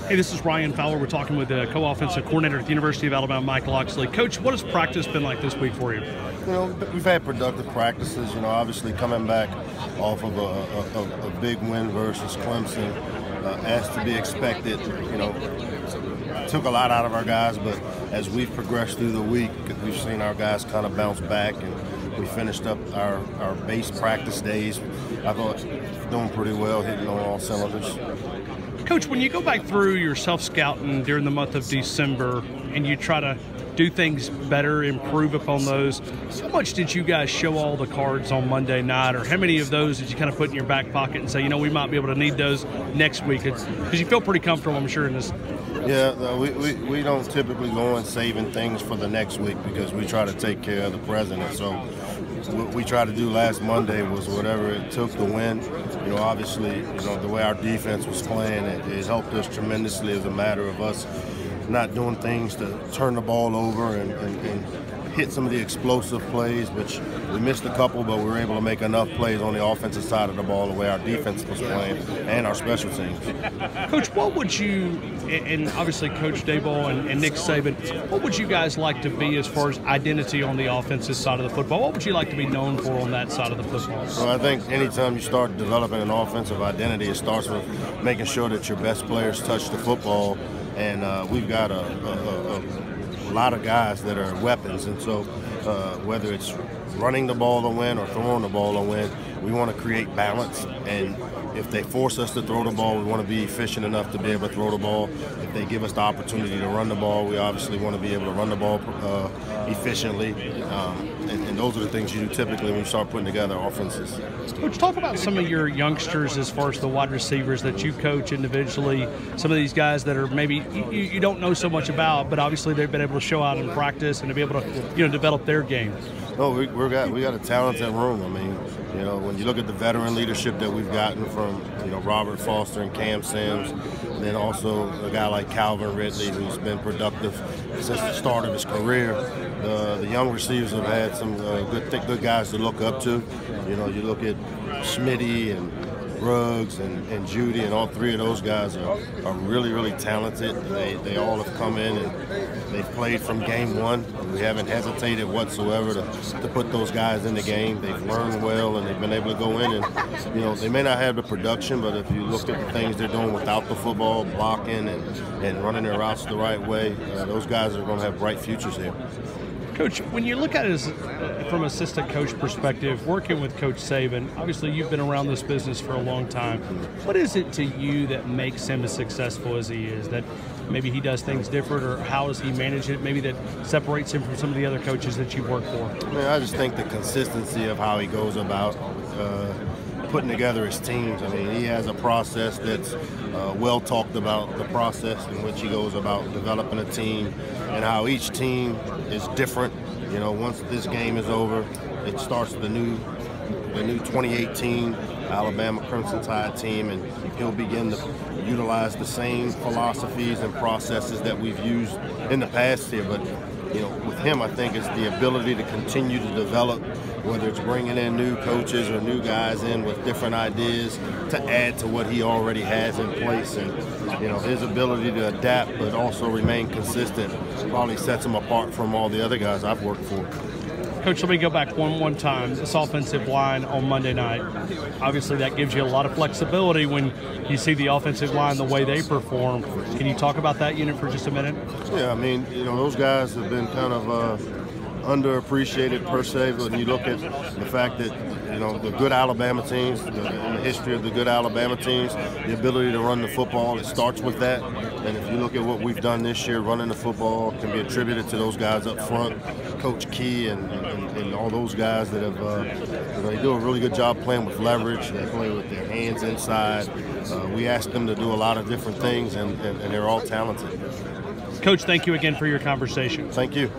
Hey, this is Ryan Fowler. We're talking with the co-offensive coordinator at the University of Alabama, Mike Locksley. Coach, what has practice been like this week for you? You know, we've had productive practices. You know, obviously coming back off of a big win versus Clemson, as to be expected. You know, took a lot out of our guys, but as we've progressed through the week, we've seen our guys kind of bounce back, and we finished up our base practice days. I thought doing pretty well, hitting on all cylinders. Coach, when you go back through your self-scouting during the month of December and you try to do things better, improve upon those, how much did you guys show all the cards on Monday night, or how many of those did you kind of put in your back pocket and say, you know, we might be able to need those next week? Because you feel pretty comfortable, I'm sure, in this. Yeah, we don't typically go in saving things for the next week because we try to take care of the present. And so what we tried to do last Monday was whatever it took to win. You know, obviously, you know, the way our defense was playing, it helped us tremendously as a matter of us not doing things to turn the ball over and hit some of the explosive plays, which we missed a couple, but we were able to make enough plays on the offensive side of the ball the way our defense was playing and our special teams. Coach, what would you, and obviously Coach Daboll and Nick Saban, what would you guys like to be as far as identity on the offensive side of the football? What would you like to be known for on that side of the football? Well, I think anytime you start developing an offensive identity, it starts with making sure that your best players touch the football, and we've got a lot of guys that are weapons, and so whether it's running the ball to win or throwing the ball to win, we want to create balance. And if they force us to throw the ball, we want to be efficient enough to be able to throw the ball. If they give us the opportunity to run the ball, we obviously want to be able to run the ball efficiently. And those are the things you do typically when you start putting together offenses. Coach, talk about some of your youngsters as far as the wide receivers that you coach individually, some of these guys that are maybe you don't know so much about, but obviously they've been able to show out in practice and to be able to, you know, develop their game. No, we got a talented room. I mean, you know, when you look at the veteran leadership that we've gotten from, you know, Robert Foster and Cam Sims, and then also a guy like Calvin Ridley, who's been productive since the start of his career. The young receivers have had some good guys to look up to. You know, you look at Smitty and Ruggs and Judy, and all three of those guys are really, really talented. They all have come in and they've played from game one. We haven't hesitated whatsoever to put those guys in the game. They've learned well, and they've been able to go in and, you know, they may not have the production, but if you look at the things they're doing without the football, blocking and running their routes the right way, those guys are going to have bright futures here. Coach, when you look at it as, from assistant coach perspective, working with Coach Saban, obviously you've been around this business for a long time. What is it to you that makes him as successful as he is? That maybe he does things different, or how does he manage it? Maybe that separates him from some of the other coaches that you work for? I mean, I just think the consistency of how he goes about putting together his teams. I mean, he has a process that's well talked about, the process in which he goes about developing a team and how each team is different. You know, once this game is over, it starts the new 2018 Alabama Crimson Tide team, and he'll begin to utilize the same philosophies and processes that we've used in the past here. But, you know, with him, I think it's the ability to continue to develop, whether it's bringing in new coaches or new guys in with different ideas to add to what he already has in place. And, you know, his ability to adapt but also remain consistent probably sets him apart from all the other guys I've worked for. Coach, let me go back one time. This offensive line on Monday night, obviously that gives you a lot of flexibility when you see the offensive line the way they perform. Can you talk about that unit for just a minute? Yeah, I mean, you know, those guys have been kind of underappreciated per se, but when you look at the fact that, you know, the good Alabama teams, in the history of the good Alabama teams, the ability to run the football, it starts with that. And if you look at what we've done this year, running the football can be attributed to those guys up front, Coach Key and all those guys that have, you know, they do a really good job playing with leverage. They play with their hands inside. We ask them to do a lot of different things, and they're all talented. Coach, thank you again for your conversation. Thank you.